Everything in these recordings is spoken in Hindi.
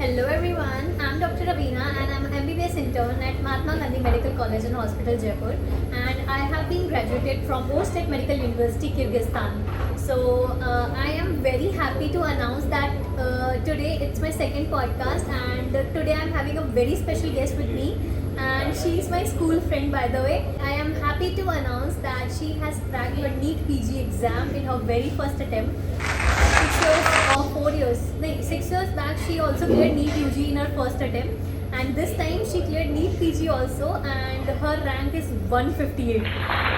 Hello everyone, I'm Dr. Ravina and I'm an MBBS intern at Mahatma Gandhi Medical College and Hospital, Jaipur, and I have been graduated from Ostek Medical University, Kyrgyzstan. So I am very happy to announce that today it's my second podcast, and today I'm having a very special guest with me, and she is my school friend, by the way. I am happy to announce that she has cracked her NEET PG exam in her very first attempt. 6 years or 4 years, no, 6 years back she also cleared NEET UG in her first attempt, and this time she cleared NEET PG also, and her rank is 158.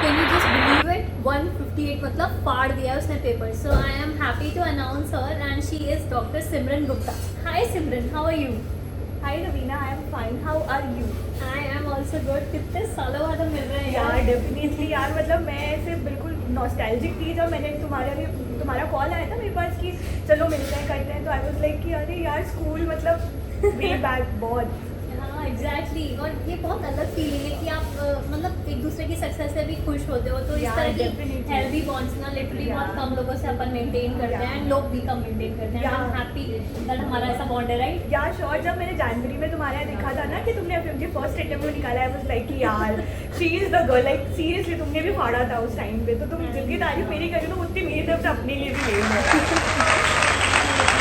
Can you just believe it? 158 मतलब फाड़ दिया उसने paper. So I am happy to announce her, and she is Dr. Simran Gupta. Hi Simran, how are you? Hi Ravina, I am fine. How are you? I am also good. कितने सालों बाद हम मिल रहे हैं यार यार. डेफिनेटली यार, मतलब मैं ऐसे बिल्कुल नॉस्टैल्जिक थी जब मैंने तुम्हारा कॉल आया था मेरे पास कि चलो मिलते हैं करते हैं, तो आई वाज लाइक कि अरे यार स्कूल मतलब वे बैक बहुत. हाँ एग्जैक्टली. और ये बहुत अलग फीलिंग है कि आप मतलब एक दूसरे की सक्सेस से भी खुश होते हो, तो इस Yeah, तरह की definitely. हेल्दी बॉन्ड्स ना लिटरली Yeah. बहुत कम लोगों से अपन मेंटेन करते हैं, Yeah. एंड लोग भी कम मेंटेन करते हैं. Yeah. I am happy that हमारा ऐसा बॉन्ड है, राइट? यार श्योर, जब मैंने जनवरी में तुम्हारे यहाँ देखा था ना कि तुमने अपने फर्स्ट अटेम्प्ट में निकाला, आई वाज लाइक कि यार she is the girl. Like seriously तुमने भी फाड़ा था उस टाइम पे, तो तुम जितनी तारीफ मेरी करी तो उतनी मेरी तरफ से अपने लिए भी ले लो.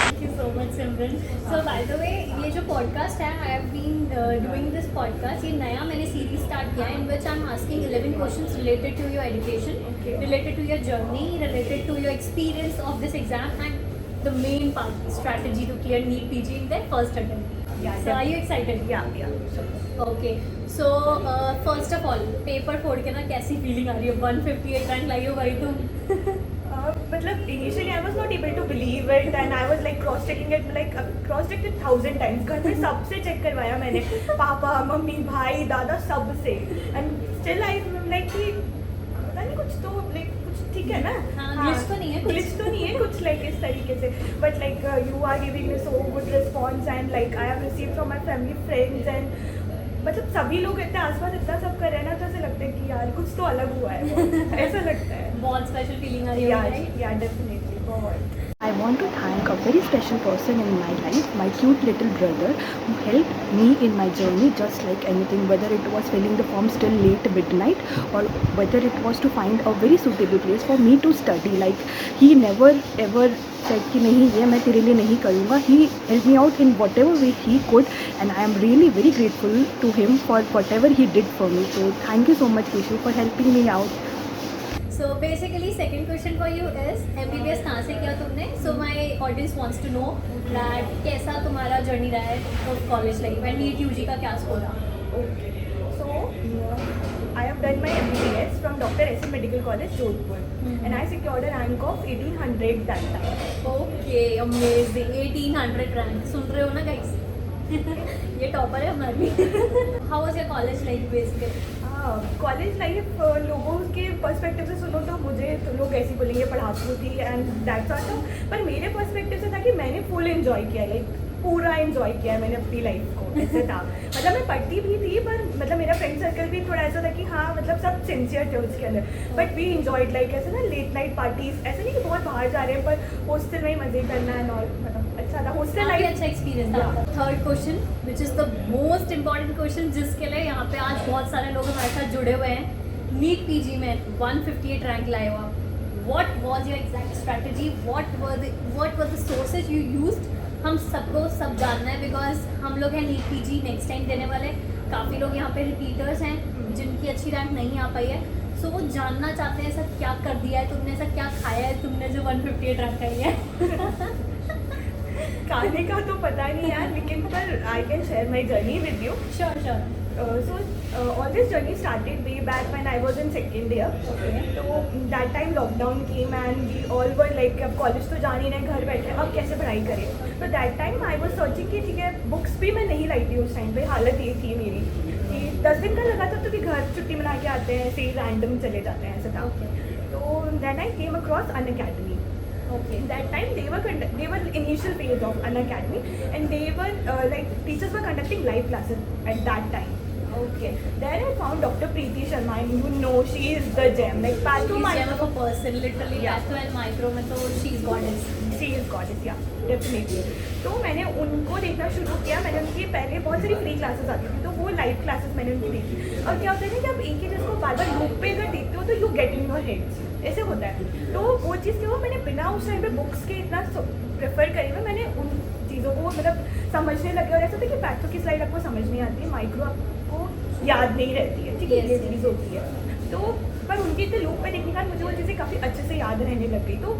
Thank you so much Simran. So by the way, ये जो पॉडकास्ट है, I have been doing this podcast. ये नया मैंने सीरीज स्टार्ट किया है in which I am asking 11 questions related to your education, Okay. related to your journey, related to your experience of this exam, and the main part, strategy to clear NEET PG in their first attempt. Yeah, So are you excited? या Okay. So first of all, paper फोड़ के ना कैसी फीलिंग आ रही है? 158 रैंक लाई हो भाई तुम. मतलब initially I was not able to believe it, and I was like cross checking it, like cross check it 1000 times. घर में सबसे चेक करवाया मैंने, पापा मम्मी भाई दादा सबसे, एंड स्टिल आई लाइक कि पता नहीं कुछ तो लाइक कुछ ठीक है ना. हाँ, glitch तो नहीं है कुछ. ग्लिच तो नहीं है कुछ लाइक इस तरीके से, but like you are giving me so good response, and like I have receive from my family friends, एंड मतलब सभी लोग इतने आसपास इतना सब कर रहे हैं ना, तो ऐसे लगता है कि यार कुछ तो अलग हुआ है. ऐसा लगता है. बहुत स्पेशल फीलिंग आ रही है, राइट? Yeah, definitely. बहुत. I want to thank a very special person in my life, my cute little brother, who helped me in my journey just like anything, whether it was filling the forms till late midnight or whether it was to find a very suitable place for me to study. Like, he never ever said कि नहीं ये मैं तेरे लिए नहीं करूँगा. He helped me out in whatever way he could, and I am really very grateful to him for whatever he did for me. So thank you so much, Kishu, for helping me out. So basically, second question for you is MBBS कहाँ से किया तुमने? So my audience wants to know that कैसा तुम्हारा जर्नी रहा है कॉलेज लाइफ में, NEET UG का क्या स्कोर रहा? Okay. So, I have done my MBBS from Dr. S. Medical College, Jodhpur, and I secured a rank of 1800 that time. Okay, amazing. 1800 rank. सुन रहे हो ना गाइस? ये टॉपर है हमारी. How was your college life basically? College life लोगों के पर्सपेक्टिव से सुनो तो मुझे तो लोग ऐसे ही बोलेंगे पढ़ाकू थी एंड दैट्स ऑल, पर मेरे पर्सपेक्टिव से था कि मैंने फुल एंजॉय किया, लाइक पूरा एंजॉय किया है मैंने अपनी लाइफ को. ऐसे था, मतलब मैं पढ़ती भी थी, पर मतलब मेरा फ्रेंड सर्कल भी थोड़ा ऐसा था कि हाँ मतलब सब सिंसियर थे उसके अंदर, बट वी इंजॉयड लाइक ऐसे ना लेट नाइट पार्टीज. ऐसे नहीं कि बहुत बाहर जा रहे हैं, पर हॉस्टल में ही मजे करना है और मतलब अच्छा था हॉस्टल काफी लाइफ. अच्छा एक्सपीरियंस था. Third question which is the most important question, जिसके लिए यहाँ पे आज बहुत सारे लोग हमारे साथ जुड़े हुए हैं. NEET PG में 158 रैंक लाए हो आप. What was your exact strategy? What were the sources you used? हम सबको सब जानना है, बिकॉज हम लोग हैं NEET PG नेक्स्ट टाइम देने वाले. काफ़ी लोग यहाँ पे रिपीटर्स हैं जिनकी अच्छी रैंक नहीं आ पाई है, सो वो जानना चाहते हैं ऐसा क्या कर दिया है तुमने, ऐसा क्या खाया है तुमने जो 158 रैंक आई है. खाने का तो पता नहीं यार, लेकिन पर I can share my journey with you. Sure sure. So all this journey started way back when I was in second year. Okay. तो that time lockdown came and we all were like अब कॉलेज तो जा नहीं रहे, घर बैठे अब कैसे पढ़ाई करें. तो that time I was searching कि ठीक है बुक्स भी मैं नहीं लाई थी उस टाइम पे. हालत ये थी मेरी कि 10 दिन का लगा था तो कि घर छुट्टी मना के आते हैं, ऐसे ही रैंडम चले जाते हैं, ऐसा था. Okay. तो then I came across Unacademy. Okay. That time they were initial phase of Unacademy, and they were like teachers were conducting live classes at that time. Okay. There I found Dr. Preeti Sharma, and you know she is the gem. Like Patho She's gem of Micro, a person, literally. Yeah. Patho and Micro में तो she's goddess. she is goddess, yeah, definitely. तो मैंने उनको देखना शुरू पहले बहुत सारी फ्री क्लासेस आती थी, तो वो लाइव क्लासेस मैंने उनकी देखी। और क्या होता है ना कि आप एक ही चीज़ को बार बार लूप पे अगर देखते हो तो you get in your heads, ऐसे होता है। तो वो चीज़ क्या हुआ, मैंने बिना उस टाइम पे बुक्स के इतना प्रेफर करी हुई, मैंने उन चीज़ों को मतलब समझने लगे। और ऐसा था कि पैथो की स्लाइड आपको समझ नहीं आती, माइक्रो आपको याद नहीं रहती है, ठीक है, ये चीज़ होती है। तो पर उनके इतने लूप पे देखने के बाद मुझे वो चीज़ें काफ़ी अच्छे से याद रहने लग गई। तो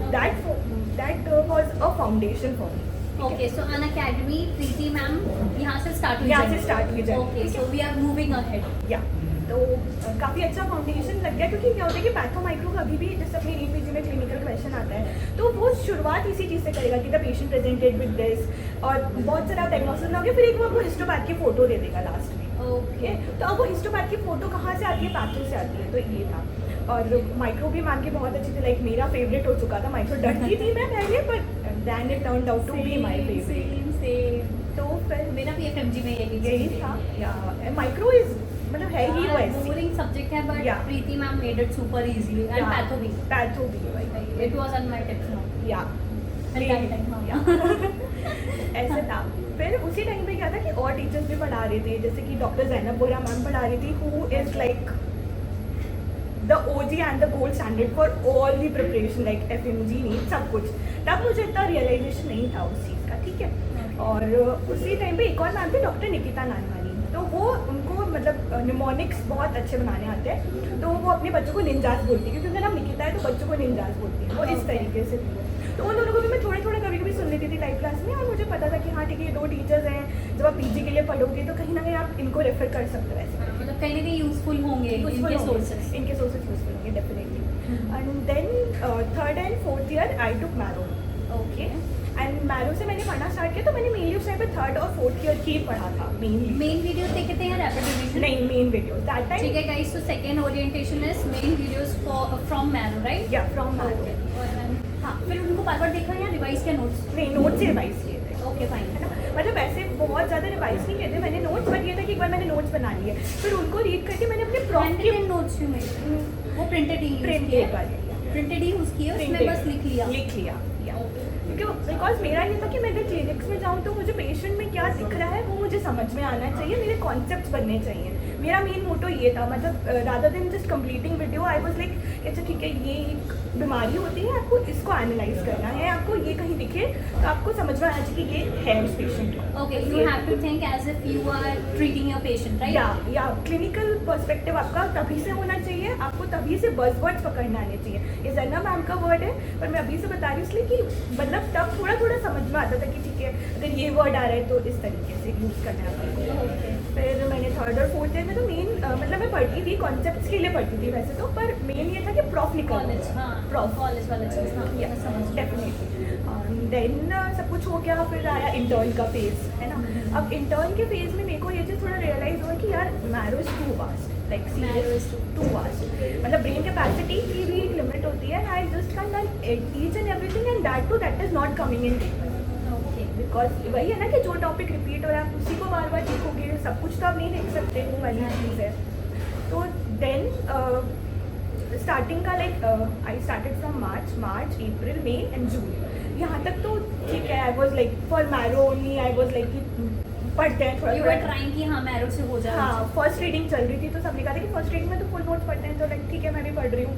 that was a foundation for me. Okay, so an academy, Preeti ma'am, यहाँ से start हुई यहाँ journey? से start हुई journey, Okay, ठीक so we are moving ahead. या तो काफ़ी अच्छा फाउंडेशन लग गया, क्योंकि क्या होता है कि पैथो माइक्रो कभी भी जैसे अपनी EPG में क्लिनिकल क्वेश्चन आता है तो वो शुरुआत इसी चीज़ से करेगा कि the patient presented with this, और बहुत सारा डायग्नोसिस लोगे, फिर एक वो आपको हिस्टोपैथ की फोटो दे देगा लास्ट में। Okay. तो अब वो हिस्टोपैथ की फोटो कहाँ से आती है, पैथो से आती है, तो ये था। और माइक्रो भी मान के बहुत अच्छी थी, लाइक मेरा फेवरेट हो चुका था। माइक्रो डरती थी मैं पहले, पर then it turned out to be my favourite. Same. तो फिर मेरा भी FMG में यही था, या माइक्रो इज मतलब है ही वो ऐसी। बोरिंग सब्जेक्ट है, but Yeah. Preeti ma'am made it super easy and patho भी. पैथो भी भाई, It was on my tips now. या At that time, हाँ. या ऐसे था। फिर उसी टाइम पे क्या था कि और टीचर्स भी पढ़ा रहे थे, जैसे कि डॉक्टर जैनब बोरा मैम पढ़ा रही थी, who is like the OG and the gold standard for all the preparation, like FMG NEET सब कुछ। तब मुझे इतना रियलाइजेशन नहीं था उस चीज़ का, ठीक है। और उसी टाइम पे एक और मैम थे डॉक्टर निकिता नानवानी, तो वो उनको मतलब निमोनिक्स बहुत अच्छे बनाने आते हैं, तो वो अपने बच्चों को निंजास बोलती है, क्योंकि उनका नाम निकिता है तो बच्चों को निंजास बोलती है, वो इस तरीके से थी। तो उन दोनों को भी मैं थोड़े थोड़े कभी कभी सुन लेती थी लाइव क्लास में, और मुझे पता था कि हाँ ठीक है, ये 2 टीचर्स हैं, जब आप PG के लिए पढ़ोगे तो कहीं ना कहीं आप इनको रेफर कर सकते हो ऐसे। मतलब कहीं ना कहीं यूजफुल होंगे इनके सोर्सेस. इनके सोर्सेस यूजफुल होंगे definitely. And then 3rd and 4th year I took marrow, okay. And marrow से मैंने पढ़ना स्टार्ट किया, तो मैंने मेनली उस टाइम पे 3rd और 4th ईयर की पढ़ा था मेनली। मेन वीडियो देखे थे या रैपिड रिवीजन? नहीं, मेन वीडियोस दैट टाइम। ठीक है गाइस, तो second orientation is main videos from marrow, right? या फ्रॉम मैरो। हाँ, फिर उनको बार-बार देखा या रिवाइज किया नोट्स? नहीं, नोट्स से रिवाइज किए थे। ओके फाइन, है ना, मतलब ऐसे बहुत ज़्यादा रिवाइज नहीं किए थे मैंने नोट्स, बट ये था कि एक बार मैंने नोट्स बना लिए, फिर उनको रीड करके मैंने अपने प्रॉफ के नोट्स में वो प्रिंटेड ही प्रिंटेड वाले प्रिंटेड ही यूज किया, उसमें Printed. बस लिख लिया. क्योंकि बिकॉज मेरा ये था कि मैं अगर क्लिनिक्स में जाऊँ तो मुझे पेशेंट में क्या दिख रहा है वो मुझे समझ में आना चाहिए, मेरे कॉन्सेप्ट्स बनने चाहिए। मेरा मेन मोटो ये था, मतलब rather than just completing video I was like अच्छा ठीक है, ये एक बीमारी होती है, आपको इसको एनालाइज करना है, आपको ये कहीं दिखे तो आपको समझ में आना चाहिए कि ये है उस पेशेंट को। Okay, you have to think as if you are treating your patient, right? या क्लिनिकल पर्सपेक्टिव आपका तभी से होना चाहिए, आपको तभी से बज़वर्ड्स पकड़ने आने चाहिए। ये जैना मैम का वर्ड है, पर मैं अभी से बता रही हूँ इसलिए कि मतलब तब थोड़ा थोड़ा समझ में आता था कि ठीक है, अगर ये वर्ड आ रहा है तो इस तरीके से यूज़ करना है आपको। फिर मैंने 3rd और 4th ईयर में तो मेन मतलब मैं पढ़ती थी, कॉन्सेप्ट्स के लिए पढ़ती थी वैसे तो, पर मेन ये था कि प्रॉफ निकल कॉलेज, हाँ, प्रॉफ कॉलेज वाला चीज़, हाँ, या मैं समझ गई. डेफिनेटली। देन सब कुछ हो गया, फिर आया इंटर्न का फेज, है ना। अब इंटर्न के फेज में मेरे को ये चीज़ थोड़ा रियलाइज हुआ कि यार marrow is too vast, like Marrow is too vast, मतलब ब्रेन कैपेसिटी की भी एक लिमिट होती है। I just can done each and everything and that is not coming in paper, Okay. Because वही है ना कि जो टॉपिक रिपीट हो रहा है आप उसी को बार बार देखोगे, सब कुछ तो आप नहीं देख सकते, वो वाली चीज़ है। तो देन स्टार्टिंग का like I started from March, April, May and June, यहाँ तक तो ठीक है। I was like for marrow only, I was like पढ़ते हैं थोड़ा You were trying कि हाँ मैरो से हो जाए. हाँ, फर्स्ट रीडिंग चल रही थी तो सबने कहा था कि फर्स्ट रीडिंग में तो फुल नोट्स पढ़ते हैं, तो लाइक ठीक है मैं भी पढ़ रही हूँ।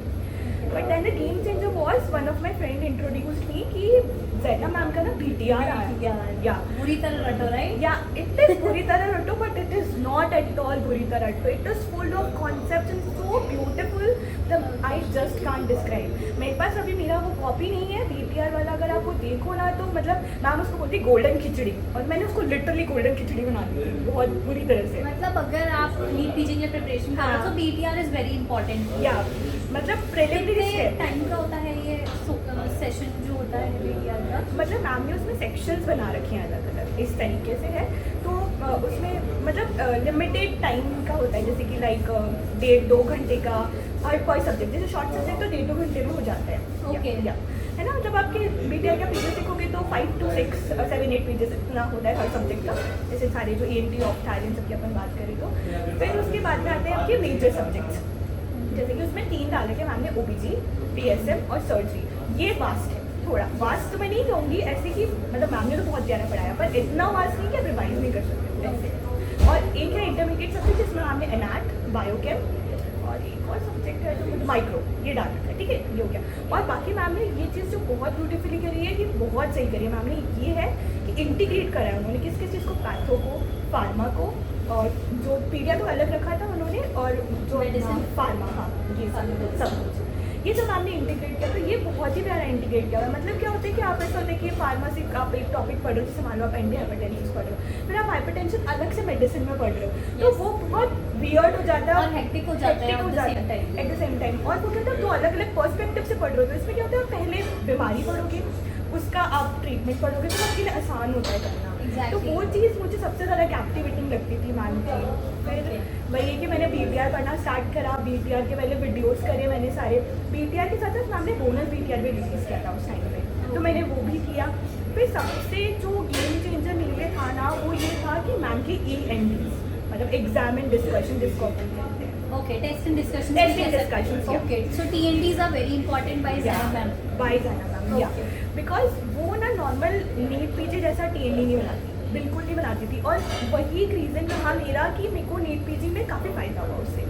But then the game changer was one of my friend introduced me कि जैना मैम का ना BTR आया, या बुरी तरह रटो, राइट? या इट इज बुरी तरह रटो, but it is not at all बुरी तरह रटो, it is full of concepts and so beautiful that I just can't describe. मेरे पास अभी मेरा वो कॉपी नहीं है BTR वाला, अगर आप वो देखो ना तो मतलब मैम उसको बोलती गोल्डन खिचड़ी, और मैंने उसको लिटरली गोल्डन खिचड़ी बना दी थी बहुत बुरी तरह से। मतलब अगर आप नीट पीजी की प्रिपरेशन कर रहे हो हाँ. तो BTR इज वेरी इंपॉर्टेंट. या मतलब प्रिलिमिनरी स्टेप, टाइम का होता है ये सेशन जो होता है BTR का? मतलब मैम ने उसमें सेक्शंस बना रखे हैं अलग अलग, इस तरीके से है। तो उसमें मतलब लिमिटेड टाइम का होता है, जैसे कि लाइक 1.5-2 घंटे का हर कोई सब्जेक्ट, जैसे शॉर्ट सब्जेक्ट तो 1.5-2 घंटे में हो जाता है। Okay. या है ना, जब आपके BTR का पेजेस देखोगे तो 5 to 6 7-8 पेजेस इतना होता है हर सब्जेक्ट का, जैसे सारे जो ENT ऑप्थेल्मिया सबकी अपन बात करें तो। फिर उसके बाद में आते हैं आपके मेजर सब्जेक्ट्स, जैसे कि उसमें 3 डाले थे मैम ने, OBG, PSM और सर्जरी। ये वास्ट है, थोड़ा वास्ट तो मैं नहीं कहूँगी ऐसे कि मतलब मैम ने तो बहुत प्यारा पढ़ाया, पर इतना वास्ट नहीं कि आप रिवाइज नहीं कर सकते ऐसे। बायोकेम और एक और सब्जेक्ट है जो मुझे माइक्रो, ये डाल रखा है, ठीक है, ये हो गया। और बाकी मैम ने ये चीज़ जो बहुत ब्यूटीफुली करी है, ये बहुत सही करी है मैम ने, ये है कि इंटीग्रेट करा है उन्होंने किस किस चीज़ को, पैथो को, फार्मा को, और जो पीडिया तो अलग रखा था उन्होंने, और जो Medicine. फार्मा, हाँ ये सब कुछ ये जो मैम ने इंटीग्रेट किया, तो ये बहुत ही प्यारा इंटीग्रेट किया हुआ है। मतलब क्या होता है कि आप ऐसा होता है कि फार्मेसी आप एक टॉपिक पढ़ रहे हो, जैसे मान लो आप एंटी हाइपरटेंशन पढ़ रहे हो, फिर आप हाइपरटेंशन अलग से मेडिसिन में पढ़ रहे हो, तो Yes. वो बहुत वियर्ड हो जाता है और हेक्टिक हो जाता है hectic हो at the जाता same है time. At the same time. और वो क्या होता है, दो अलग अलग पर्सपेक्टिव से पढ़ रहे हो, तो इसमें क्या होता है, आप पहले बीमारी पढ़ोगे, उसका आप ट्रीटमेंट पढ़ोगे, तो आपके लिए आसान होता है करना। Exactly. तो वो चीज़ मुझे सबसे ज़्यादा कैप्टिवेटिंग लगती थी मैम की। फिर Okay. वही है कि मैंने BTR पढ़ना स्टार्ट करा, BTR के पहले वीडियोस करे मैंने सारे, BTR के साथ साथ मैम ने बोनस BTR भी रिलीज़ किया था उस टाइम पे, तो मैंने वो भी किया। फिर सबसे जो गेम चेंजर मेरे लिए था ना, वो ये था कि मैम की ENDs, मतलब एग्जाम एंड डिस्कशन, जिसको अपन कहते हैं। Okay, test and discussions. Test and भी कह सकते discussions, हैं. yeah. Okay, so TNDs are very important by Zainab ma'am. By जाना मैम, या Okay. बिकॉज वो ना नॉर्मल नीट पीजी जैसा TND नहीं बनाती, बिल्कुल नहीं बनाती थी। और वही एक रीज़न रहा मेरा कि मेरे को नीट पीजी में काफ़ी फ़ायदा हुआ उससे,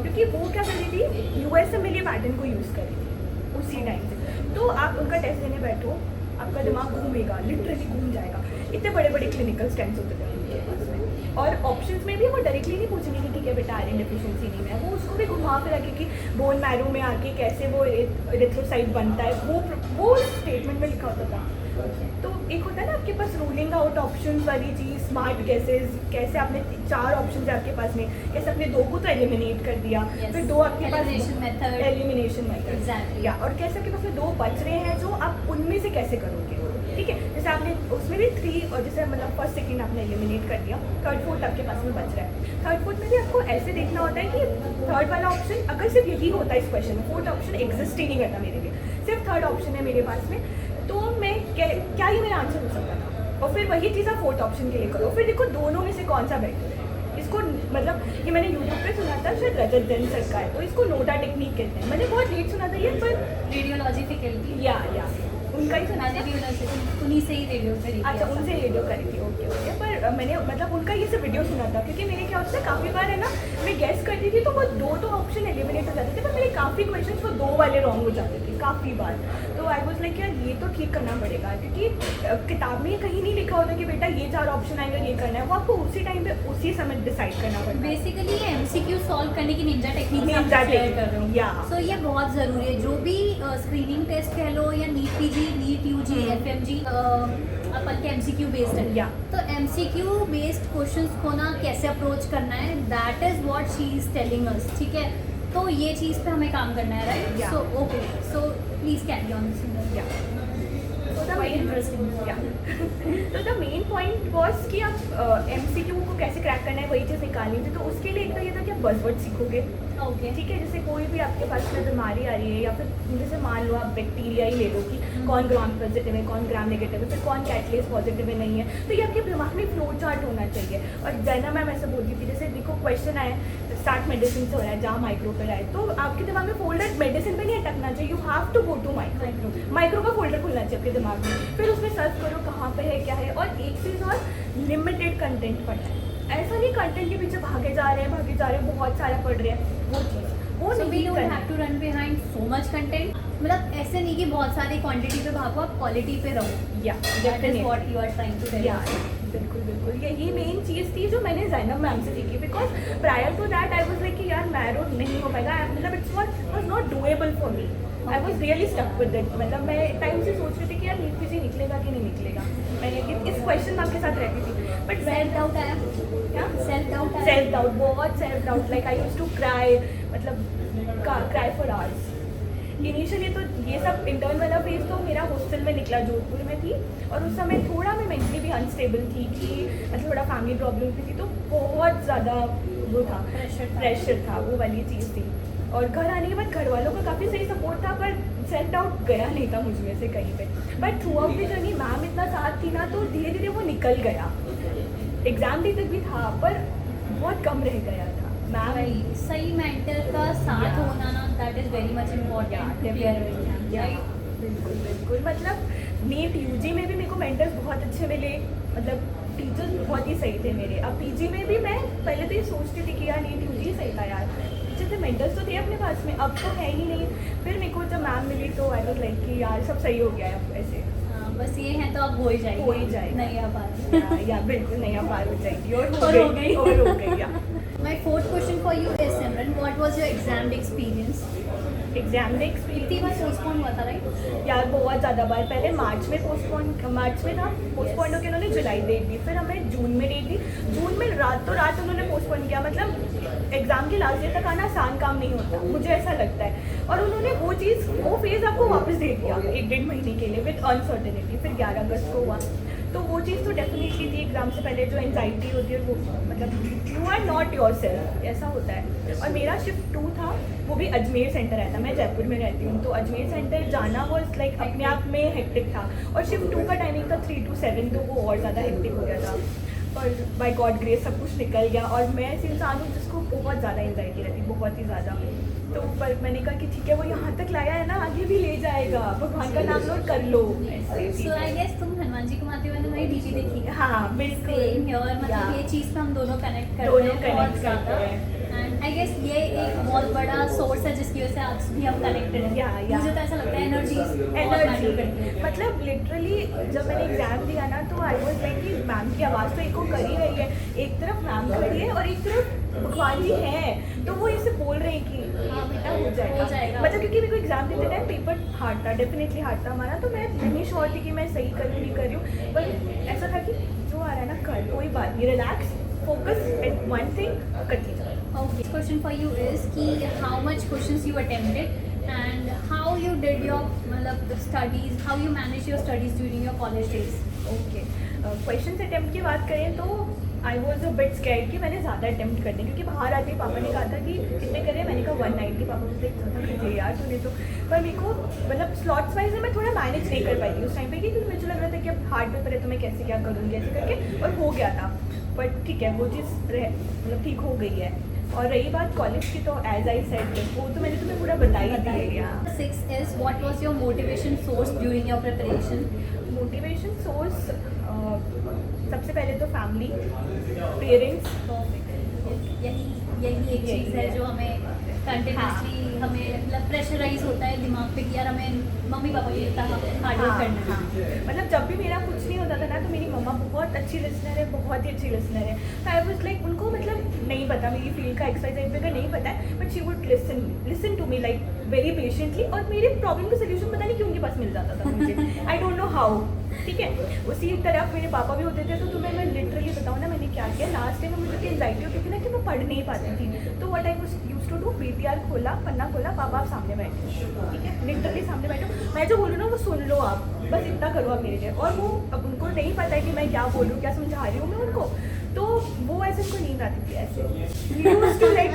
क्योंकि वो क्या कर रही थी, USMLE पैटर्न को यूज़ कर रही थी उसी टाइम से। तो आप उनका टेस्ट देने बैठो, आपका दिमाग घूमेगा, लिटरली घूम जाएगा। इतने बड़े बड़े क्लिनिकल स्टेम्स होते थे उनके पास में, और ऑप्शंस में भी वो डायरेक्टली नहीं पूछेंगे कि ठीक है बेटा आयरन डेफिशिएंसी नहीं है, वो उसको भी घुमा फिरा के कि बोन मैरो में आके कैसे वो एरिथ्रोसाइट बनता है, वो स्टेटमेंट में लिखा होता था। तो एक होता है ना आपके पास रूलिंग आउट ऑप्शंस वाली चीज़, स्मार्ट गेसेस, कैसे आपने 4 ऑप्शन है आपके पास में, कैसे आपने 2 को तो एलिमिनेट कर दिया, Yes. फिर 2 आपके पास Elimination method. Elimination method, Exactly. या और कैसे आपके पास में 2 बच रहे हैं, जो आप उनमें से कैसे करोगे, ठीक है। जैसे आपने उसमें भी 3, और जैसे मतलब फर्स्ट सेकंड आपने एलिमिनेट कर दिया, थर्ड फोर्थ आपके पास में बच रहा है। थर्ड फोर्थ में भी आपको ऐसे देखना होता है कि थर्ड वाला ऑप्शन अगर सिर्फ यही होता है इस क्वेश्चन में, फोर्थ ऑप्शन एग्जिस्ट ही नहीं करता मेरे लिए, सिर्फ थर्ड ऑप्शन है मेरे पास में, तो मैं क्या ये मेरा आंसर हो सकता था। और फिर वही चीज़ आप फोर्थ ऑप्शन के लिए करो, फिर देखो दोनों में से कौन सा बेटर है। इसको मतलब ये मैंने यूट्यूब पे सुना था, शायद रजत जैन सर का है, तो इसको नोटा टेक्निक कहते हैं। मैंने बहुत लेट सुना था ये, पर रेडियोलॉजी फैकल्टी, या उनका ही सुना मैंने था। भी उन्हीं से ही रेडियो करी थी। अच्छा, उनसे रेडियो करी थी, ओके ओके। पर मैंने मतलब उनका ये सब वीडियो सुना था, क्योंकि मेरे क्या होता है काफ़ी बार है ना, मैं गेस करती थी तो वो 2 तो ऑप्शन एलिमिनेट हो जाते थे, पर मेरे काफ़ी क्वेश्चन वो 2 वाले रॉन्ग हो जाते थे काफ़ी बार। तो आई वाज लाइक यार ये तो ठीक करना पड़ेगा, क्योंकि किताब में कहीं नहीं लिखा होता कि बेटा ये 4 ऑप्शन आएंगे, ये करना है, वो आपको उसी टाइम पे उसी समय डिसाइड करना पड़ता है। बेसिकली ये MCQ सॉल्व करने की Ninja technique Ninja share technique, कर रहे हो। yeah. सो ये बहुत ज़रूरी है, जो भी स्क्रीनिंग टेस्ट कह लो या NEET PG, NEET UG, FMG, अपन के MCQ बेस्ड है। Yeah. तो MCQ बेस्ड क्वेश्चंस को ना कैसे अप्रोच करना है, that is what she is telling us, ठीक है। तो ये चीज़ पे हमें काम करना है, right? Yeah. So okay, so please carry on. Yeah. So the Quite main interesting. Yeah. तो द मेन पॉइंट वॉज कि आप MCQ को कैसे क्रैक करना है, वही चीज़ निकालनी थी। तो उसके लिए एक तो ये था कि आप बज़वर्ड सीखोगे, ओके, ठीक है। जैसे कोई भी आपके पास में बीमारी आ रही है, या फिर जैसे मान लो आप बैक्टीरिया ही ले लो कि कौन ग्राम पॉजिटिव है, कौन ग्राम नेगेटिव है, फिर कौन कैटलेस पॉजिटिव है, नहीं है, तो ये आपके दिमाग में फ्लो चार्ट होना चाहिए। और जैना मैम ऐसे बोलती थी, जैसे देखो क्वेश्चन आए स्टार्ट मेडिसिन से हो रहा है, जहाँ माइक्रो पर आए, तो आपके दिमाग में फोल्डर मेडिसिन पे नहीं अटकना चाहिए, you have to go to micro का फोल्डर खुलना चाहिए आपके दिमाग में, फिर उसमें सर्च करो कहाँ पे है क्या है। और एक चीज़ और, लिमिटेड कंटेंट पढ़ना है, ऐसा नहीं कंटेंट के पीछे भागे जा रहे हैं, बहुत सारा पढ़ रहे हैं, वो चीज़ वो so we नहीं don't करना have to run behind so much content. मतलब ऐसे नहीं कि बहुत सारी क्वांटिटी पे भागो, आप क्वालिटी पे रहो। या That is what you are trying to tell या us. बिल्कुल बिल्कुल, यही मेन चीज़ थी जो मैंने ज़ैनब मैम से सीखी। Because prior to that I was like कि यार मैरो नहीं हो पाएगा, मतलब it's was not doable for me, I was really stuck with it. मतलब मैं टाइम से सोच रही थी कि यार नीट पीजी निकलेगा कि नहीं निकलेगा, मैंने इस क्वेश्चन मैम के साथ रहती थी। बट सेल्फ डाउट आया, सेल्फ डाउट आया, सेल्फ डाउट, बहुत self doubt, like I used to cry, मतलब क्राई फॉर आवर्स। इनिशियली तो ये सब इंटर्न वाला फेज तो मेरा हॉस्टल में निकला, जोधपुर में थी, और उस समय थोड़ा मैं मेंटली भी अनस्टेबल थी, कि मतलब थोड़ा फैमिली प्रॉब्लम भी थी, तो बहुत ज़्यादा वो था, प्रेशर था, वो वाली चीज़ थी। और घर आने के बाद घर वालों का काफ़ी सही सपोर्ट था, पर सेल्फ डाउट गया नहीं था मुझ में से कहीं पे। But through out the journey ma'am इतना साथ थी ना, तो धीरे धीरे वो निकल गया। एग्ज़ाम डे तक भी था, पर बहुत कम रह गया था। मैम भाई सही मेंटर का साथ Yeah. होना ना, that is very much important to clear बिल्कुल बिल्कुल, मतलब नीट यूजी में भी मेरे को मेंटर्स बहुत अच्छे मिले, मतलब टीचर्स बहुत ही सही थे मेरे। अब पीजी में भी मैं पहले तो ये सोचती थी कि यार नीट यूजी सही था यार, अच्छे थे मेंटर्स तो थे अपने पास में, अब तो है ही नहीं। फिर मेरे को जब मैम मिली तो आई वाज लाइक कि यार सब सही हो गया है अब ऐसे। बस ये है तो अब हो ही जाएगी, हो ही जाएगा। नहीं आ पा या बिल्कुल नहीं, अब पार हो जाएगी और और हो गई। और हो गई या। My fourth question for you is Simran, what was your exam experience? Exam में इतनी बार पोस्टपोन हुआ था राइट? यार बहुत ज़्यादा बार, पहले मार्च में था, पोस्टपोन होकर उन्होंने जुलाई डेट दी, फिर हमें जून में डेट दी। जून में रातों रात उन्होंने पोस्टपोन किया, मतलब एग्ज़ाम के लास्ट डे तक आना आसान काम नहीं होता, मुझे ऐसा लगता है। और उन्होंने वो फेज़ आपको वापस दे दिया 1-1.5 महीने के लिए विद अनसर्टेनिटी। फिर 11 अगस्त को हुआ, तो वो चीज़ तो डेफिनेटली थी। एग्ज़ाम से पहले जो एंजाइटी होती है वो, मतलब you are not yourself, ऐसा होता है। और मेरा शिफ्ट 2 था, वो भी अजमेर सेंटर आया था, मैं जयपुर में रहती हूँ, तो अजमेर सेंटर जाना वॉज लाइक अपने आप में हेक्टिक था। और शिफ्ट 2 का टाइमिंग था 3 to 7, तो वो और ज़्यादा हेक्टिक हो गया था। और बाय गॉड ग्रेस सब कुछ निकल गया। और मैं ऐसे इंसान हूँ जिसको बहुत ज़्यादा एंजाइटी रहती है, बहुत ही ज़्यादा। तो पर मैंने कहा कि ठीक है, वो यहाँ तक लाया है ना, आगे भी ले जाएगा, भगवान का नाम लो कर लो ऐसे। सो आई गेस तुम हनुमान जी को मानते हुए हमारी डीपी देखी है। हाँ बिल्कुल। सेम और मतलब Yeah. ये चीज़ पे हम दोनों कनेक्ट करते दोनों हैं बहुत connect ज़्यादा। करते हैं। एंड आई गेस ये एक बहुत बड़ा सोर्स है जिसकी वजह से आज भी हम कनेक्टेड हैं। Yeah, yeah. मुझे तो ऐसा लगता है एनर्जी एनर्जी, मतलब लिटरली जब मैंने एग्जाम दिया ना, तो आई वाज लाइक कि मैम की आवाज़ तो एक कर ही रही है, एक तरफ मैम खड़ी है और एक तरफ भगवान जी हैं, तो वो ऐसे बोल रहे हैं कि हाँ बेटा हो जाएगा। मतलब क्योंकि मेरे को एग्जाम देते टाइम पेपर हार्ड था, डेफिनेटली हार्ड था हमारा, तो मैं नहीं श्योर थी कि मैं सही कर रही हूँ। पर ऐसा था कि जो आ रहा है ना कर, कोई बात नहीं, relax, focus at one thing, करती जाओ। Okay, this question for you is कि how much questions you attempted and how you did your मतलब studies, how you managed your studies during your college days? Okay, question attempt की बात करें तो I was a bit scared कि मैंने ज़्यादा अटेम्प्ट करने, क्योंकि बाहर आते ही पापा ने कहा था कि कितने करें, मैंने कहा 190। पापा मुझे ज़्यादा यार तूने तो, पर मेरे को मतलब स्लॉट्स वाइज मैं थोड़ा मैनेज नहीं कर पाई थी उस टाइम पे, क्योंकि मुझे लग रहा था कि अब हार्ड पेपर है तो मैं कैसे क्या करूँगी ऐसे करके, और हो गया था। बट ठीक है, वो चीज़ मतलब ठीक हो गई है। और रही बात कॉलेज की, तो एज आई सेड वो तो मैंने तुम्हें पूरा बता ही दिया। 6 is what was your motivation source during your preparation? Motivation source सबसे पहले तो फैमिली, पेरेंट्स। यही एक चीज़ है जो हमें कंटिन्यूसली हमें मतलब प्रेशराइज होता है दिमाग पे कि यार हमें मम्मी पापा के इतना हार्ड वर्क करना है। मतलब जब भी मेरा कुछ नहीं होता था ना, तो मेरी मम्मा बहुत अच्छी लिसनर है, बहुत ही अच्छी लिसनर है। तो आई वाज लाइक, उनको मतलब नहीं पता मेरी फील्ड का एक्सरसाइज पे का नहीं पता है, but she would listen to me like very patiently, और मेरी प्रॉब्लम का सोल्यूशन पता नहीं क्यों उनके पास मिल जाता था मुझे, आई डोंट नो हाउ। ठीक है, उसी तरह मेरे पापा भी होते थे। तो तुम्हें मैं लिटरली बताऊँ ना, मैंने क्या किया लास्ट टाइम, मुझे इतनी एंजाइटी होती थी ना कि मैं पढ़ नहीं पाती थी। तो what I used to do, BTR खोला, पन्ना खोला, पापा आप सामने बैठे, ठीक है, लिटरली सामने बैठो, मैं जो बोलूँ ना वो सुन लो आप, बस इतना करो आप मेरे लिए। और वो अब उनको नहीं पता है कि मैं क्या बोल रही हूँ, क्या समझा रही हूँ मैं उनको, तो वो ऐसे उनको नींद आती थी ऐसे यूज्ड टू लाइक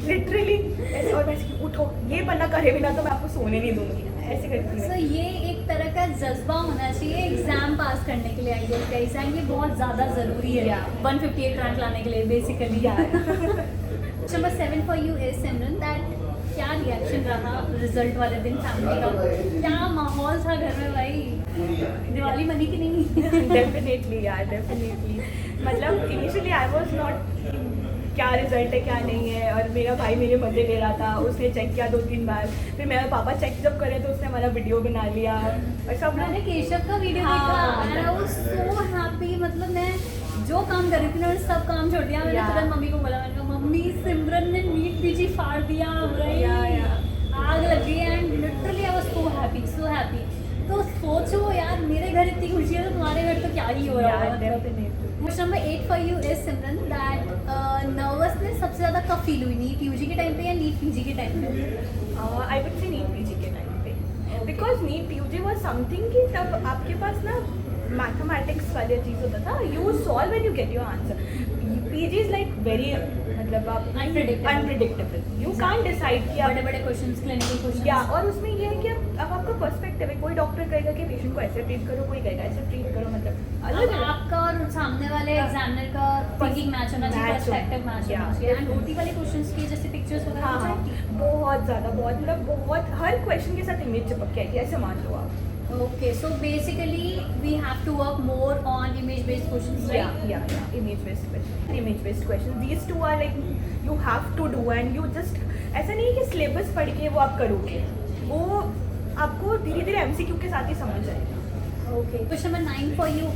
लिटरली ऐसे, और वैसे कि उठो, ये पन्ना करे बिना तो मैं आपको सोने नहीं दूंगी, ऐसे करती सो हूँ। ये एक तरह का जज्बा होना चाहिए एग्जाम पास करने के लिए। आई गेस गाइस, एंड ये बहुत ज़्यादा ज़रूरी है 158 रैंक लाने के लिए basically. Number 7 for you is Simran, that क्या रिएक्शन रहा रिजल्ट वाले दिन फैमिली का? क्या माहौल था घर में भाई? दिवाली मनी कि नहीं? डेफिनेटली यार, डेफिनेटली। मतलब इनिशियली आई वाज नॉट क्या रिजल्ट है क्या नहीं है, और मेरा भाई मेरे मज़े ले रहा था, उसने चेक किया 2-3 बार, फिर मेरे पापा चेक जब करे तो उसने हमारा वीडियो बना लिया, और सब मैंने केशव का वीडियो हाँ, देखा and I was so happy. मतलब मैं जो काम कर रही थी ना, सब काम छोड़ दिया। मैंने Yeah. तुरंत मम्मी को बोला, मैंने कहा मम्मी सिमरन ने नीट पीजी फाड़ दिया भाई, आग लग गई। And literally I was so happy, so happy. तो सोचो यार, मेरे घर इतनी खुशी है तो तुम्हारे घर तो क्या ही हो रहा है। Definitely. Question number 8 for you is Simran, that nervousness सबसे ज़्यादा कब फील हुई, नीट यूजी के टाइम पे या नीट पीजी के टाइम पे? I would say NEET PG के टाइम पे, because NEET UG was something कि तब आपके पास ना मैथमेटिक्स वाली चीज़ होता था, you solve and you get your answer. PG is like very, मतलब आप अनप्रिडिक्टेबल, यू कांट डिसाइड कि बड़े बड़े क्वेश्चंस, क्लिनिकल क्वेश्चंस। या और उसमें ये है कि अब आपका पर्सपेक्टिव है, कोई डॉक्टर कहेगा कि पेशेंट को ऐसे ट्रीट करो, कोई कहेगा ऐसे ट्रीट करो, मतलब अलग अब अलग। आपका और सामने वाले एग्जामिनर का थिंकिंग मैच होना चाहिए, Match हो- पर्सपेक्टिव मैच Yeah. होना चाहिए। एंड ओटी वाले क्वेश्चंस की जैसे पिक्चर्स वगैरह हाँ हो हाँ, जाएगी। बहुत ज़्यादा, बहुत मतलब बहुत, हर क्वेश्चन के साथ इमेज चिपक के आएगी, ऐसे मान लो आप। Okay, so basically we have to work more on image-based questions, right? Yeah. Image-based questions. These two are like you have to do and you just ऐसा नहीं है कि syllabus पढ़ के वो आप करोगे. वो आपको धीरे-धीरे MCQ के साथ ही समझ आएगा. Okay. Question number 9 for you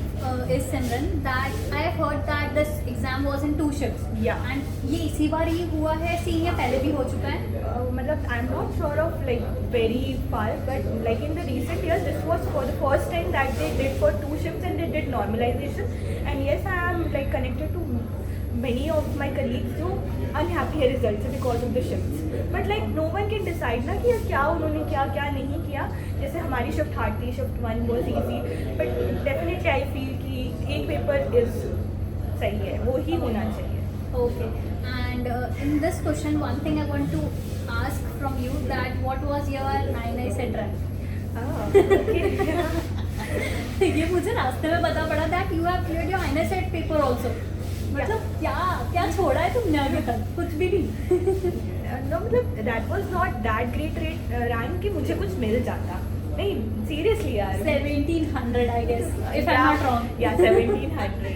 is Simran, that I have heard that this exam was in 2 shifts. Yeah. And ये इसी बार ही हुआ है, सीन या पहले भी हो चुका है? मतलब I'm not sure of like very far, but like in the recent years, this was for the first time that they did for 2 shifts and they did normalization. And yes, I am like connected to many of my colleagues जो unhappy है results से because of the shifts. But like no one can decide ना कि क्या उन्होंने क्या नहीं किया. जैसे हमारी shift hard थी, shift 1 was easy. But definitely I feel कि एक paper is सही है, वो ही होना चाहिए. Okay. And in this question, one thing I want to ask from you, that what was your 9I rank? Okay. ये मुझे रास्ते में पता पड़ा that you have cleared your 9I set paper also. मतलब क्या छोड़ा है तुमने अभी तक? कुछ भी नहीं. No, मतलब that was not that great rank कि मुझे कुछ मिल जाता. नहीं, seriously यार. 1700 I guess, if I'm not wrong. Yeah, 1700.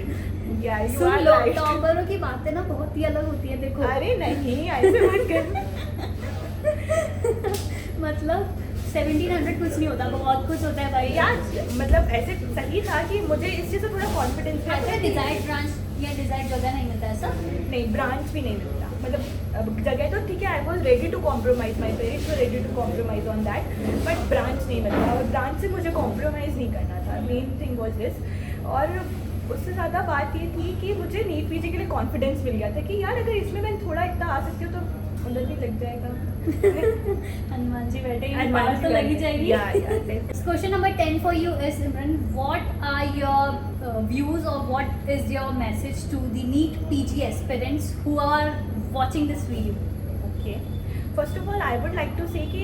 Yeah, you soon are low, right. टॉपरों की बातें ना बहुत ही अलग होती है, देखो. अरे नहीं, ऐसे मत कर. मतलब 1700 कुछ नहीं होता, बहुत कुछ होता है भाई. यार मतलब ऐसे सही था कि मुझे इस चीज़ से थोड़ा कॉन्फिडेंस था. अच्छा, डिजाइड ब्रांच या डिजाइड जगह नहीं मिलता ऐसा? नहीं, ब्रांच भी नहीं मिलता. मतलब अब जगह तो ठीक है, I was ready to compromise, my parents were ready to compromise on that, but branch नहीं मिलता. और ब्रांच से मुझे कॉम्प्रोमाइज़ नहीं करना था. Main thing was this. और उससे ज़्यादा बात ये थी कि मुझे नीट पीजी के लिए कॉन्फिडेंस मिल गया था कि यार अगर इसमें मैं थोड़ा इतना आ सकती हूँ तो उधर भी लग जाएगा. हनुमान जी बैठे, हनुमान पावर जी तो लगी बैठे. जाएगी. Yeah. Question number 10 for you is, Simran, what are your views or what is your message to the NEET PG aspirants who are watching this video? Okay. First of all, I would like to say कि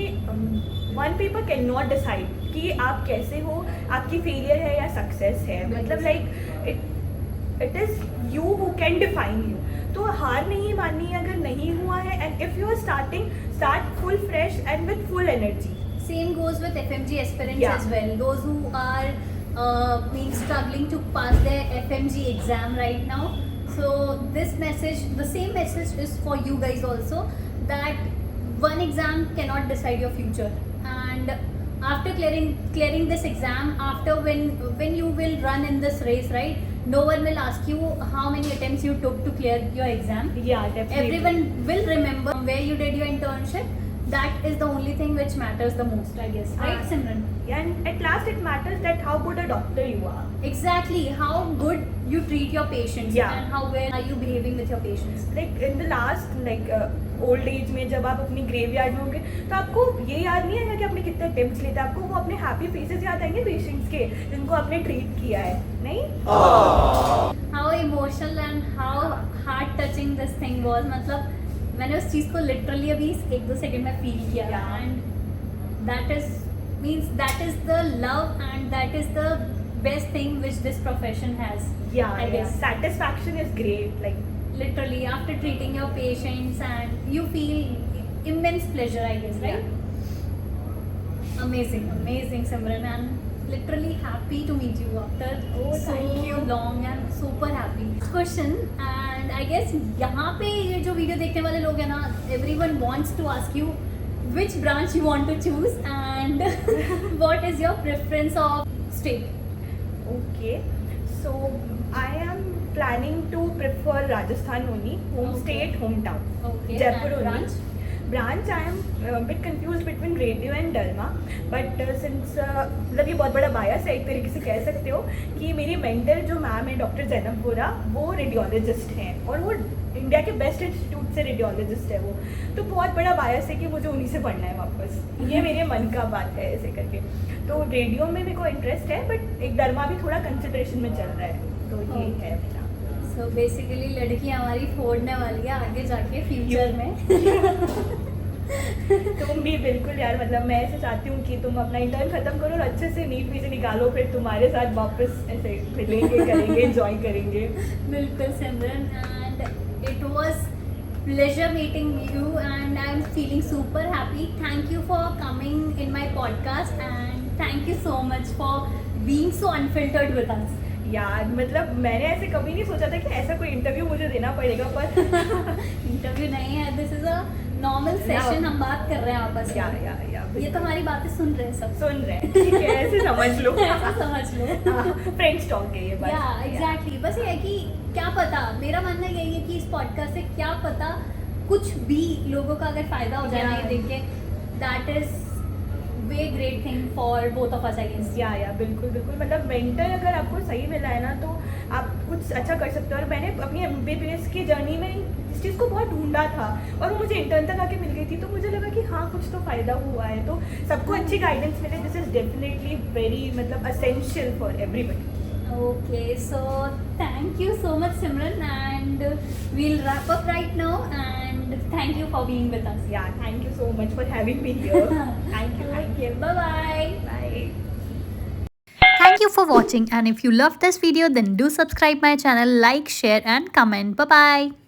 one paper cannot decide कि आप कैसे हो, आपकी failure है या success है. मतलब like it is you who can define you. तो हार नहीं माननी है अगर नहीं हुआ है. And if you are starting, start full fresh and with full energy. Same goes with FMG aspirants Yeah. as well. Those who are being struggling to pass their FMG exam right now. So this message, the same message is for you guys also, that one exam cannot decide your future. And after clearing this exam, after when you will run in this race, right? No one will ask you how many attempts you took to clear your exam. Yeah, definitely. Everyone will remember where you did your internship. That is the only thing which matters the most, I guess. Right, Simran? And at last it matters that how good a doctor you are. Exactly. How good you treat your patients. Yeah. And how well are you behaving with your patients. Like in the last old age में जब आप अपनी ग्रेवयार्ड में होंगे तो आपको ये याद नहीं आएगा कि आपने कितने अटेम्प्ट्स लिए थे. आपको वो अपने हैप्पी फेसेस याद आएंगे पेशेंट्स के जिनको आपने ट्रीट किया है. नहीं? How emotional and how heart touching this thing was. मतलब मैंने उस चीज़ को लिटरली अभी 1-2 सेकंड में फील किया. Yeah. And that is the love and that is the best thing which this profession has. Yeah, I guess. satisfaction is great. Like Literally, after treating your patients and you feel immense pleasure, I guess, right? Amazing, Simran, and literally happy to meet you after thank you. long and super happy. Question, and I guess यहाँ पे ये जो वीडियो देखने वाले लोग हैं ना, everyone wants to ask you which branch you want to choose and what is your preference of state. Okay, so I am planning to prefer Rajasthan only, home Okay. state, hometown. Okay. Jaipur and only. Branch I am a bit confused between radio and Dalma, but since मतलब ये बहुत बड़ा बायस है एक तरीके से कह सकते हो कि मेरी मेंटर जो मैम है डॉक्टर जैनब वोरा, वो रेडियोलॉजिस्ट हैं और वो इंडिया के बेस्ट इंस्टीट्यूट से रेडियोलॉजिस्ट है वो. तो बहुत बड़ा बायस है कि मुझे उन्हीं से पढ़ना है वापस. ये मेरे मन का बात है ऐसे करके. तो रेडियो में मेरे को इंटरेस्ट है, बट एक दरमा भी थोड़ा कंसिडरेशन में चल रहा है. तो ये है मेरा. So basically लड़की हमारी फोड़ने वाली है आगे जाके फ्यूचर में. तुम भी बिल्कुल यार, मतलब मैं ऐसे चाहती हूँ कि तुम अपना इंटर्न खत्म करो और अच्छे से नीट पीछे निकालो, फिर तुम्हारे साथ वापस ऐसे मिलेंगे, करेंगे, एंजॉय करेंगे. बिल्कुल सिमरन, and it was pleasure meeting you and I'm feeling super happy. Thank you for coming in my podcast and Thank you so much for being so unfiltered with us. यार मतलब मैंने ऐसे कभी नहीं सोचा था कि ऐसा कोई इंटरव्यू मुझे देना पड़ेगा, पर इंटरव्यू नहीं है, this is a normal session, हम बात कर रहे हैं आपस में। या ये तो हमारी बातें सुन रहे हैं सब। सुन रहे हैं, ठीक है, ऐसे समझ लो। ऐसा समझ लो। फ्रेंड्स टॉक है ये बस। या एग्जैक्टली, बस ये है कि क्या पता, मेरा मानना यही है कि इस पॉडकास्ट से क्या पता कुछ भी लोगों का अगर फायदा हो जाए ना ये देख के, that is way great thing for both of us I guess. Yeah बिल्कुल बिल्कुल, मतलब मेंटर अगर आपको सही मिला है ना तो आप कुछ अच्छा कर सकते हो। और मैंने अपनी MBBS की जर्नी में इस चीज़ को बहुत ढूंढा था और वो मुझे इंटर्न तक आके मिल गई थी, तो मुझे लगा कि हाँ कुछ तो फ़ायदा हुआ है। तो सबको अच्छी गाइडेंस मिले, दिस इज़ डेफिनेटली वेरी मतलब essential for everybody. Okay, so thank you so much Simran, and we'll wrap up right now, and thank you for being with us. Yeah thank you so much for having me here. Thank you. Okay, bye bye. Bye. Thank you for watching, and if you loved this video then do subscribe my channel, like, share and comment. Bye bye.